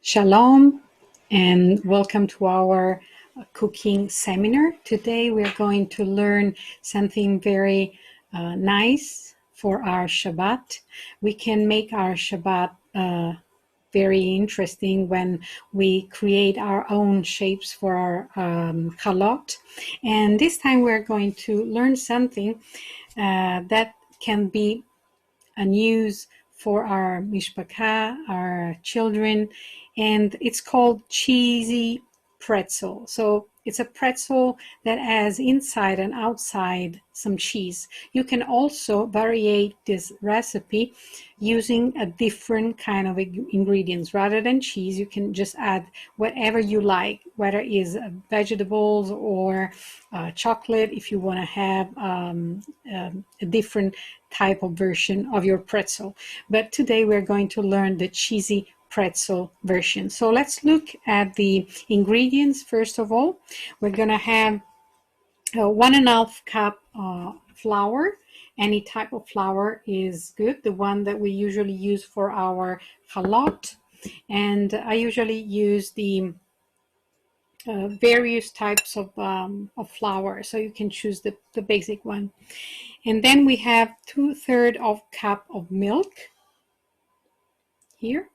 Shalom and welcome to our cooking seminar. Today we're going to learn something very nice for our Shabbat. We can make our Shabbat very interesting when we create our own shapes for our chalot. And this time we're going to learn something that can be used for our mishpacha, our children, and it's called cheesy pretzel. So it's a pretzel that has inside and outside some cheese. You can also vary this recipe using a different kind of ingredients. Rather than cheese, you can just add whatever you like, whether it is vegetables or chocolate, if you want to have a different type of version of your pretzel. But today we're going to learn the cheesy pretzel version. So let's look at the ingredients. First of all, we're going to have 1.5 cup flour. Any type of flour is good. The one that we usually use for our chalot. And I usually use the various types of flour, so you can choose the basic one. And then we have 2/3 of cup of milk here.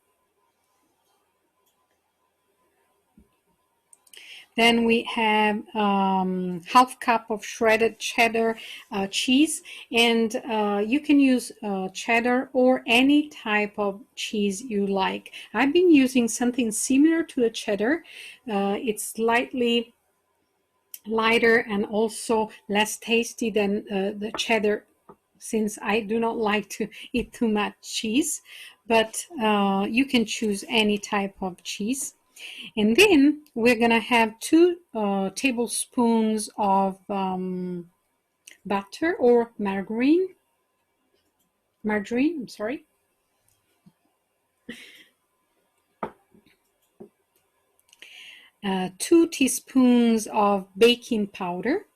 Then we have 1/2 cup of shredded cheddar cheese, and you can use cheddar or any type of cheese you like. I've been using something similar to the cheddar. It's slightly lighter and also less tasty than the cheddar, since I do not like to eat too much cheese, but you can choose any type of cheese. And then we're gonna have 2 tablespoons of butter or margarine, I'm sorry. 2 teaspoons of baking powder.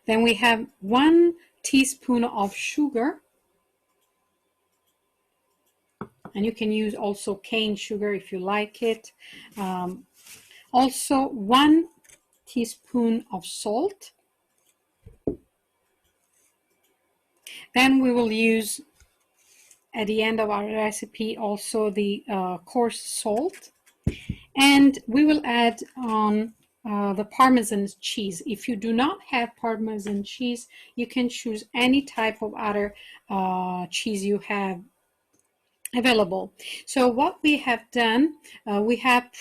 Then we have 1 teaspoon of sugar. And you can use also cane sugar if you like it. Also 1 teaspoon of salt. Then we will use at the end of our recipe also the coarse salt. And we will add on the Parmesan cheese. If you do not have Parmesan cheese, you can choose any type of other cheese you have available. So what we have done, we have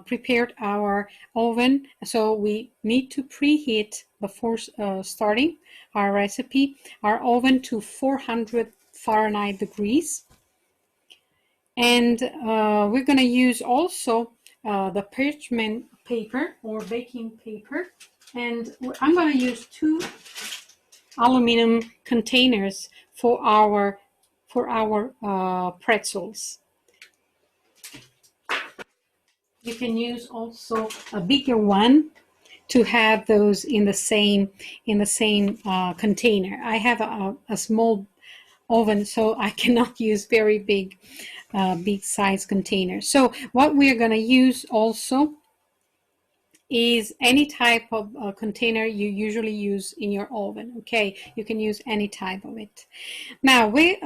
prepared our oven. So we need to preheat before starting our recipe, our oven to 400 Fahrenheit degrees. And we're going to use also the parchment paper or baking paper. And I'm going to use 2 aluminum containers for our pretzels. You can use also a bigger one to have those in the same container. I have a small oven, so I cannot use very big size containers. So what we are going to use also is any type of container you usually use in your oven. Okay, you can use any type of it. Now we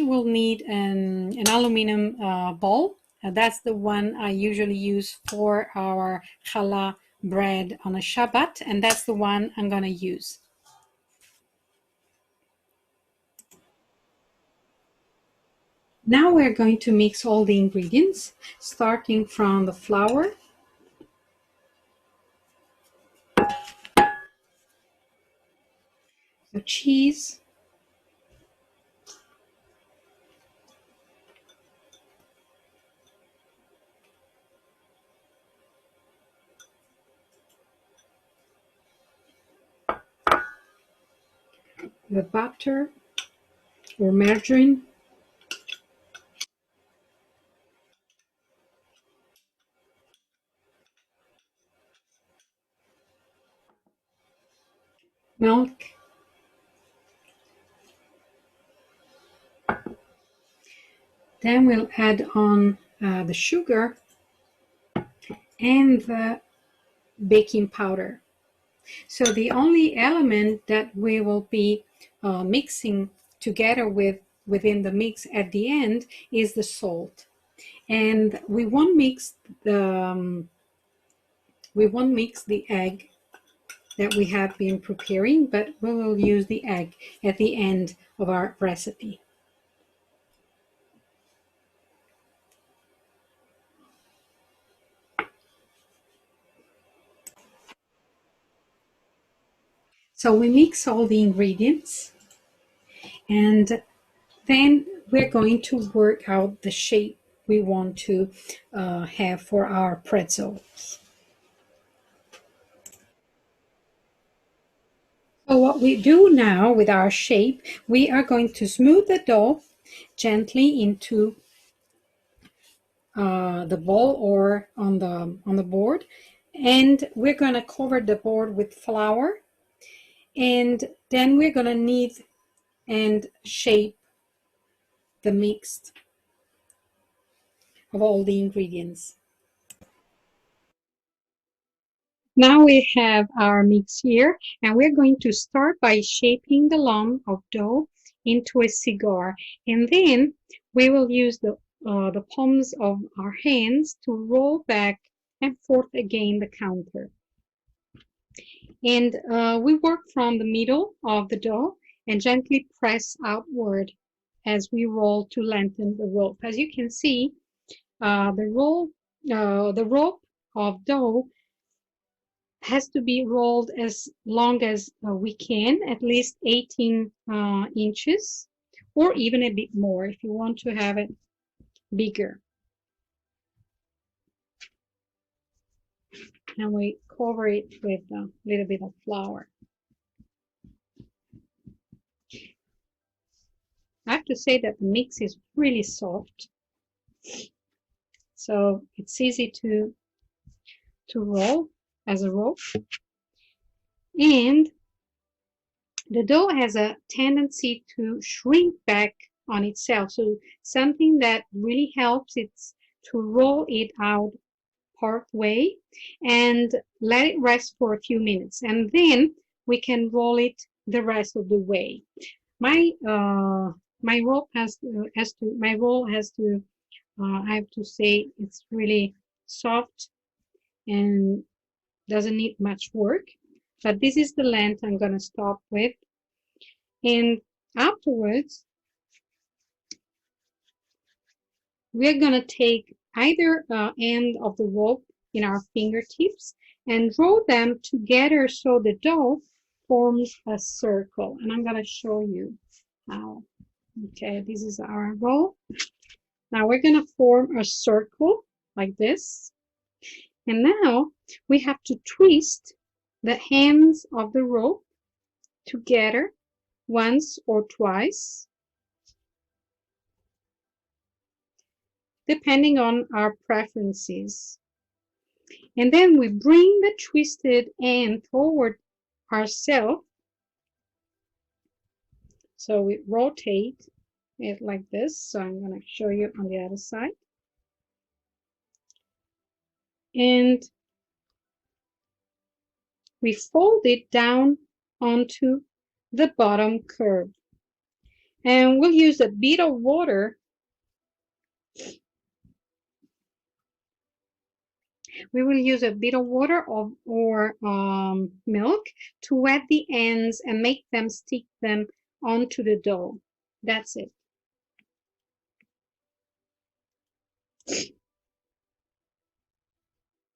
will need an aluminum bowl. That's the one I usually use for our challah bread on a Shabbat, and that's the one I'm going to use. Now we're going to mix all the ingredients, starting from the flour, the cheese, the butter or margarine, milk, Then we'll add on the sugar and the baking powder. So the only element that we will be mixing together within the mix at the end is the salt. And we won't mix the egg that we have been preparing, but we will use the egg at the end of our recipe. So we mix all the ingredients, and then we're going to work out the shape we want to have for our pretzels. So what we do now with our shape, we are going to smooth the dough gently into the bowl or on the board, and we're going to cover the board with flour, and then we're going to knead and shape the mix of all the ingredients. Now we have our mix here, and we're going to start by shaping the lump of dough into a cigar, and then we will use the palms of our hands to roll back and forth again the counter. And we work from the middle of the dough and gently press outward as we roll to lengthen the rope. As you can see, the rope of dough has to be rolled as long as we can, at least 18 inches, or even a bit more if you want to have it bigger. And we cover it with a little bit of flour. I have to say that the mix is really soft, so it's easy to roll as a rope. And the dough has a tendency to shrink back on itself, so something that really helps is to roll it out part way and let it rest for a few minutes, and then we can roll it the rest of the way. My roll has to I have to say it's really soft and doesn't need much work, but this is the length I'm going to stop with. And afterwards, we're going to take either end of the rope in our fingertips and roll them together so the dough forms a circle. And I'm going to show you how. Okay, this is our roll. Now we're going to form a circle like this. And now we have to twist the ends of the rope together once or twice, depending on our preferences. And then we bring the twisted end toward ourselves. So we rotate it like this. So I'm going to show you on the other side. And we fold it down onto the bottom curve. And we'll use a bit of water. We will use a bit of water or milk to wet the ends and make them stick them onto the dough. That's it.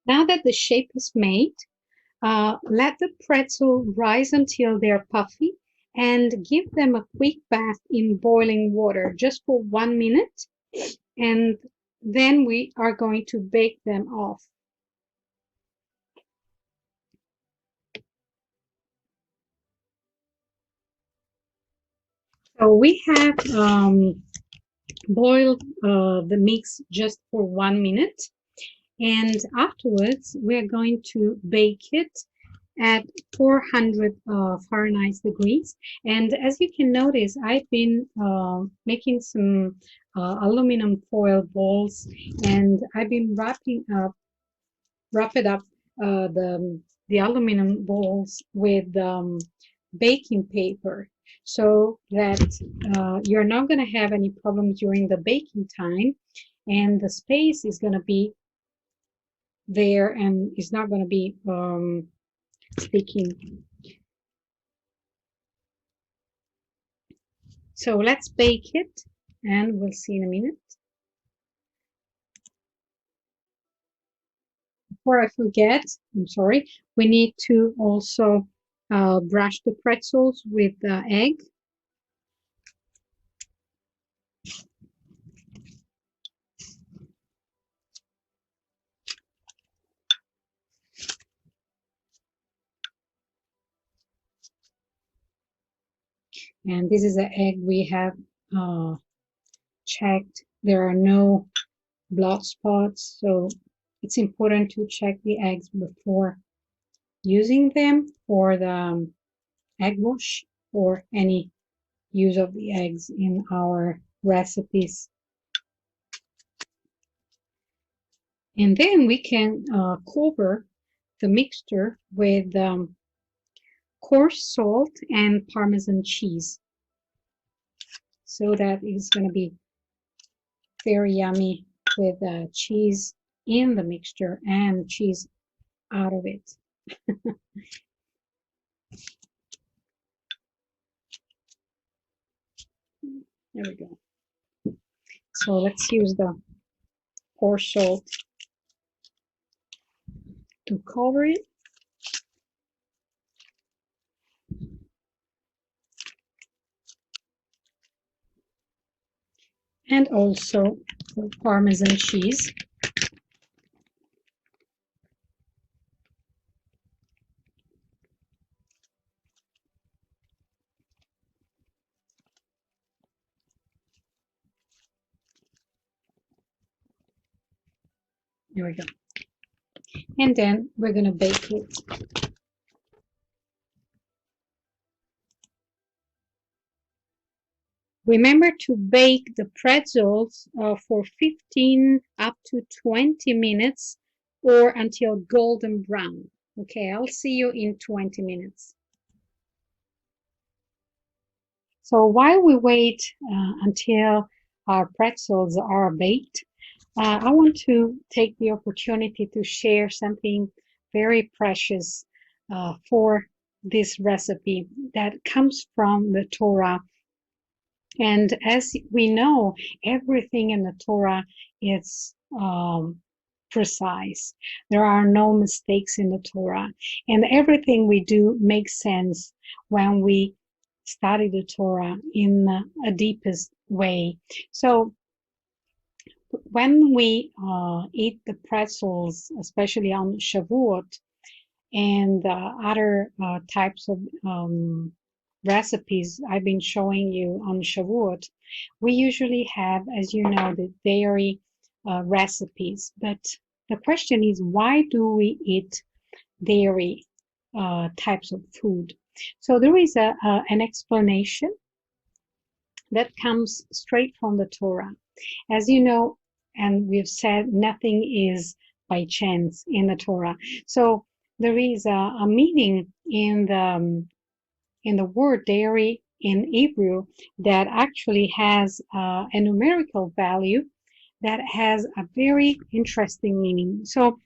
Now that the shape is made, let the pretzel rise until they're puffy and give them a quick bath in boiling water just for 1 minute, and then we are going to bake them off. So we have boiled the mix just for 1 minute, and afterwards we're going to bake it at 400 Fahrenheit degrees. And as you can notice, I've been making some aluminum foil balls, and I've been wrapping up the aluminum balls with baking paper, so that you're not going to have any problems during the baking time, and the space is going to be there and it's not going to be sticking. So let's bake it, and we'll see in a minute. Before I forget, I'm sorry, we need to also brush the pretzels with egg. And this is the egg we have checked. There are no blood spots, so it's important to check the eggs before using them for the egg wash or any use of the eggs in our recipes. And then we can cover the mixture with coarse salt and Parmesan cheese, so that it's going to be very yummy with cheese in the mixture and cheese out of it. There we go. So let's use the coarse salt to cover it. And also the Parmesan cheese. There we go. And then we're going to bake it. Remember to bake the pretzels for 15 up to 20 minutes or until golden brown. Okay, I'll see you in 20 minutes. So while we wait until our pretzels are baked, I want to take the opportunity to share something very precious for this recipe that comes from the Torah. And as we know, everything in the Torah is precise. There are no mistakes in the Torah. And everything we do makes sense when we study the Torah in a deepest way. So when we eat the pretzels, especially on Shavuot and other types of recipes I've been showing you on Shavuot, we usually have, as you know, the dairy recipes. But the question is, why do we eat dairy types of food? So there is an explanation that comes straight from the Torah. As you know, and we've said, nothing is by chance in the Torah. So there is a meaning in the word dairy in Hebrew that actually has a numerical value that has a very interesting meaning. So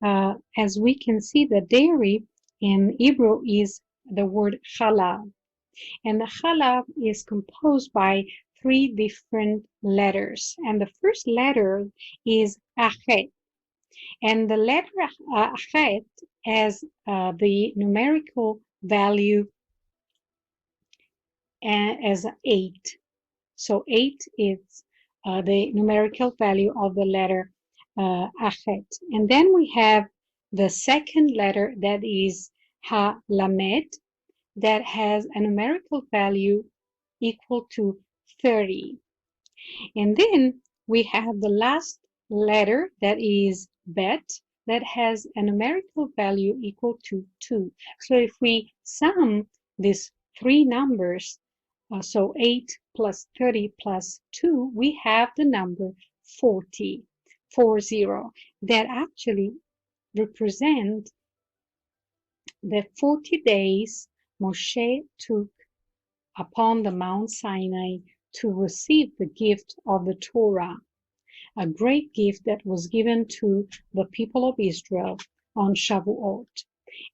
as we can see, the dairy in Hebrew is the word chalav. And the chalav is composed by 3 different letters. And the first letter is achet. And the letter achet has the numerical value as 8. So 8 is the numerical value of the letter achet. And then we have the second letter, that is ha-lamed, that has a numerical value equal to 30. And then we have the last letter, that is bet, that has a numerical value equal to 2. So if we sum these three numbers, so 8 plus 30 plus 2, we have the number 40, 40, that actually represent the 40 days Moshe took upon the Mount Sinai to receive the gift of the Torah, a great gift that was given to the people of Israel on Shavuot.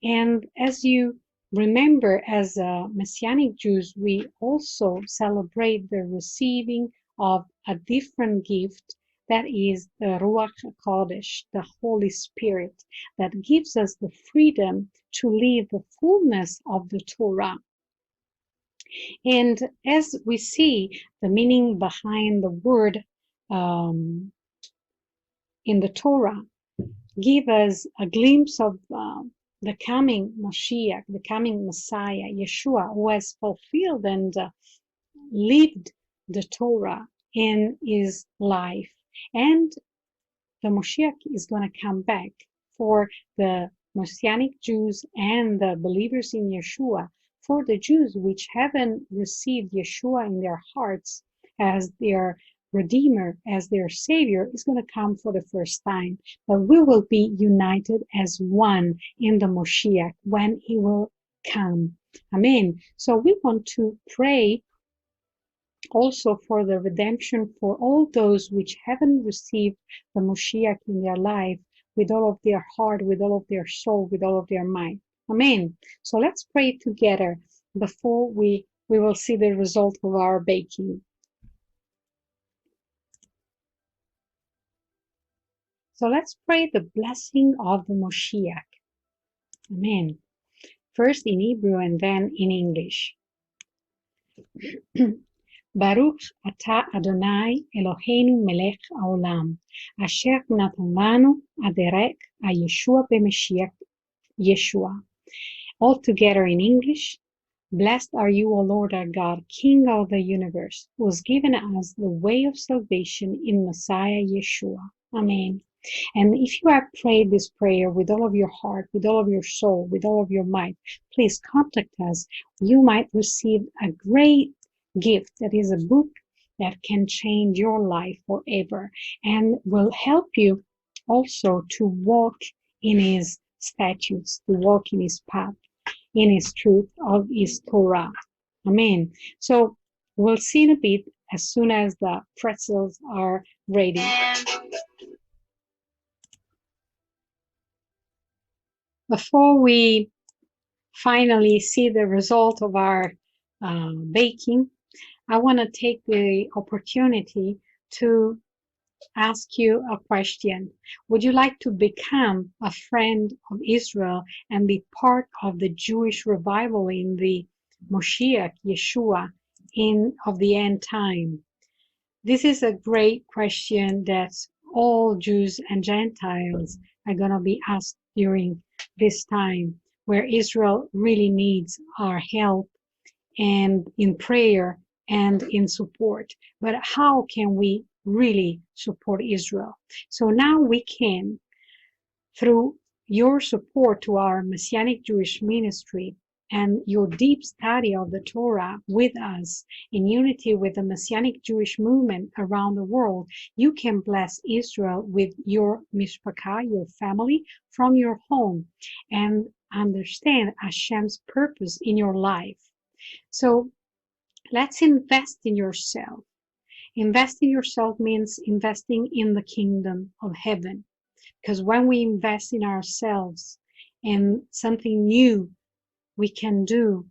And as you remember, as Messianic Jews, we also celebrate the receiving of a different gift, that is the Ruach HaKodesh, the Holy Spirit, that gives us the freedom to live the fullness of the Torah. And as we see the meaning behind the word in the Torah, give us a glimpse of the coming Moshiach, the coming Messiah, Yeshua, who has fulfilled and lived the Torah in his life. And the Moshiach is going to come back for the Messianic Jews and the believers in Yeshua. For the Jews which haven't received Yeshua in their hearts as their Redeemer, as their Savior, is going to come for the first time. But we will be united as one in the Moshiach when he will come. Amen. So we want to pray also for the redemption for all those which haven't received the Moshiach in their life with all of their heart, with all of their soul, with all of their mind. Amen. So let's pray together before we will see the result of our baking. So let's pray the blessing of the Moshiach. Amen. First in Hebrew and then in English. Baruch atah Adonai Eloheinu melech haolam, asher natan lanu aderek haYeshua b'Mashiach Yeshua. All together in English. Blessed are you, O Lord our God, King of the universe, who has given us the way of salvation in Messiah Yeshua. Amen. And if you have prayed this prayer with all of your heart, with all of your soul, with all of your might, please contact us. You might receive a great gift that is a book that can change your life forever and will help you also to walk in his statutes, to walk in his path, in his truth of his Torah. Amen. So we'll see in a bit as soon as the pretzels are ready. Before we finally see the result of our baking, I want to take the opportunity to ask you a question. Would you like to become a friend of Israel and be part of the Jewish revival in the Moshiach, Yeshua, of the end time? This is a great question that all Jews and Gentiles are going to be asked during this time, where Israel really needs our help and in prayer and in support. But how can we really support Israel? So now we can, through your support to our Messianic Jewish Ministry and your deep study of the Torah with us in unity with the Messianic Jewish Movement around the world, you can bless Israel with your mishpacha, your family, from your home, and understand Hashem's purpose in your life. So let's invest in yourself. Invest in yourself means investing in the kingdom of heaven. Because when we invest in ourselves and something new we can do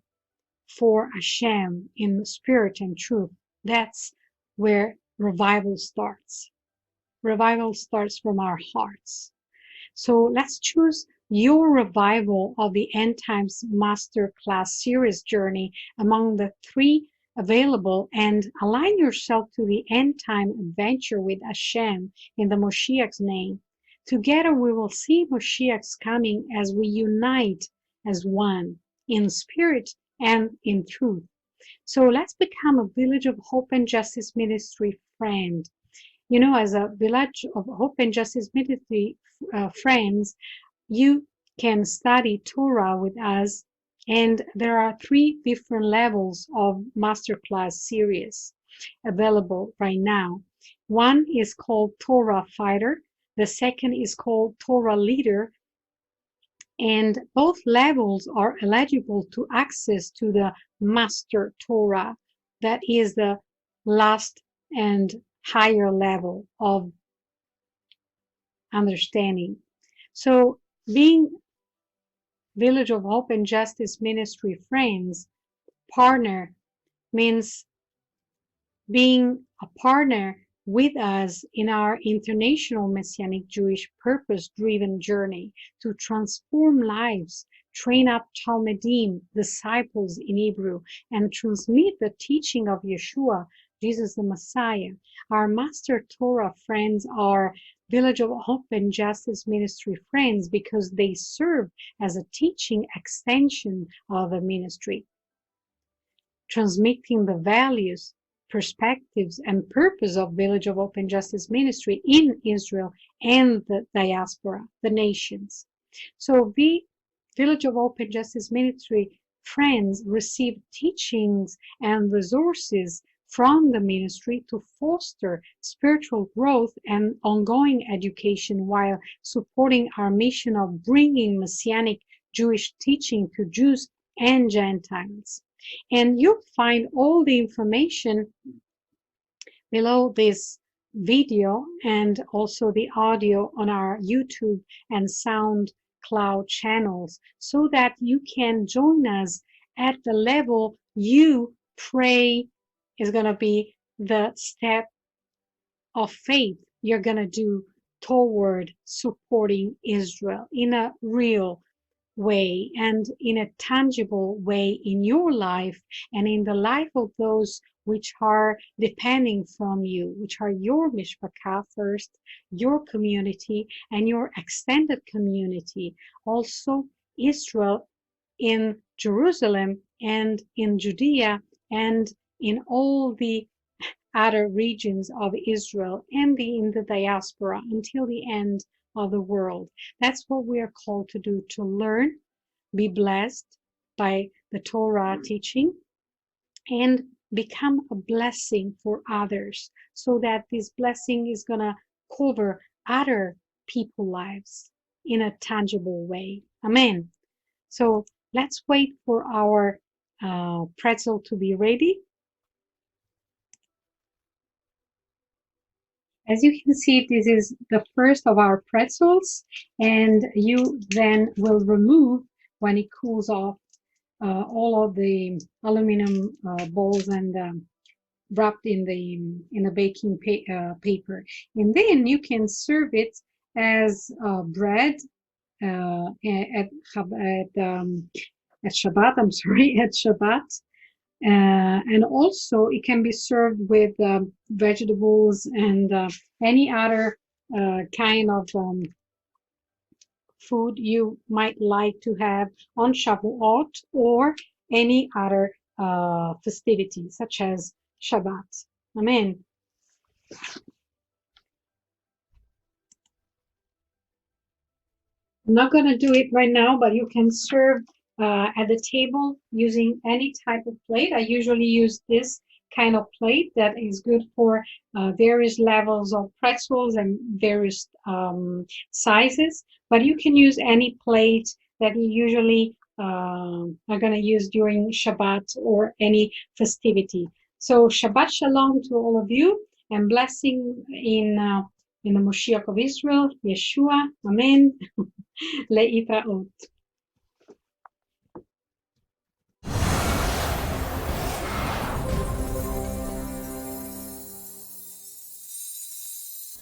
for Hashem in spirit and truth, that's where revival starts. Revival starts from our hearts. So let's choose your revival of the End Times Masterclass series journey among the 3 available and align yourself to the end time adventure with Hashem in the Moshiach's name. Together we will see Moshiach's coming as we unite as one in spirit and in truth. So let's become a Village of Hope and Justice Ministry friend. You know, as a Village of Hope and Justice Ministry friends, you can study Torah with us, and there are 3 different levels of masterclass series available right now. One is called Torah Fighter, the second is called Torah Leader, and both levels are eligible to access to the Master Torah, that is the last and higher level of understanding. So being Village of Hope and Justice Ministry friends, partner means being a partner with us in our international Messianic Jewish purpose-driven journey to transform lives, train up Talmidim, disciples in Hebrew, and transmit the teaching of Yeshua, Jesus the Messiah. Our Master Torah friends are Village of Hope and Justice Ministry friends because they serve as a teaching extension of the ministry, transmitting the values, perspectives, and purpose of Village of Hope and Justice Ministry in Israel and the diaspora, the nations. So we, Village of Hope and Justice Ministry friends, receive teachings and resources from the ministry to foster spiritual growth and ongoing education while supporting our mission of bringing Messianic Jewish teaching to Jews and Gentiles. And you'll find all the information below this video and also the audio on our YouTube and SoundCloud channels so that you can join us at the level you pray is going to be the step of faith you're going to do toward supporting Israel in a real way and in a tangible way in your life and in the life of those which are depending from you, which are your mishpacha first, your community and your extended community, also Israel in Jerusalem and in Judea and in all the other regions of Israel and in the diaspora until the end of the world. That's what we are called to do, to learn, be blessed by the Torah teaching, and become a blessing for others so that this blessing is going to cover other people's lives in a tangible way. Amen. So let's wait for our pretzel to be ready. As you can see, this is the first of our pretzels, and you then will remove, when it cools off, all of the aluminum balls and wrapped in the baking paper. And then you can serve it as bread at Shabbat. I'm sorry, at Shabbat. And also it can be served with vegetables and any other kind of food you might like to have on Shavuot or any other festivity such as Shabbat. Amen. I'm not going to do it right now, but you can serve at the table using any type of plate. I usually use this kind of plate that is good for various levels of pretzels and various sizes, but you can use any plate that you usually are going to use during Shabbat or any festivity. So Shabbat Shalom to all of you, and blessing in the Moshiach of Israel, Yeshua. Amen. Le'itraot.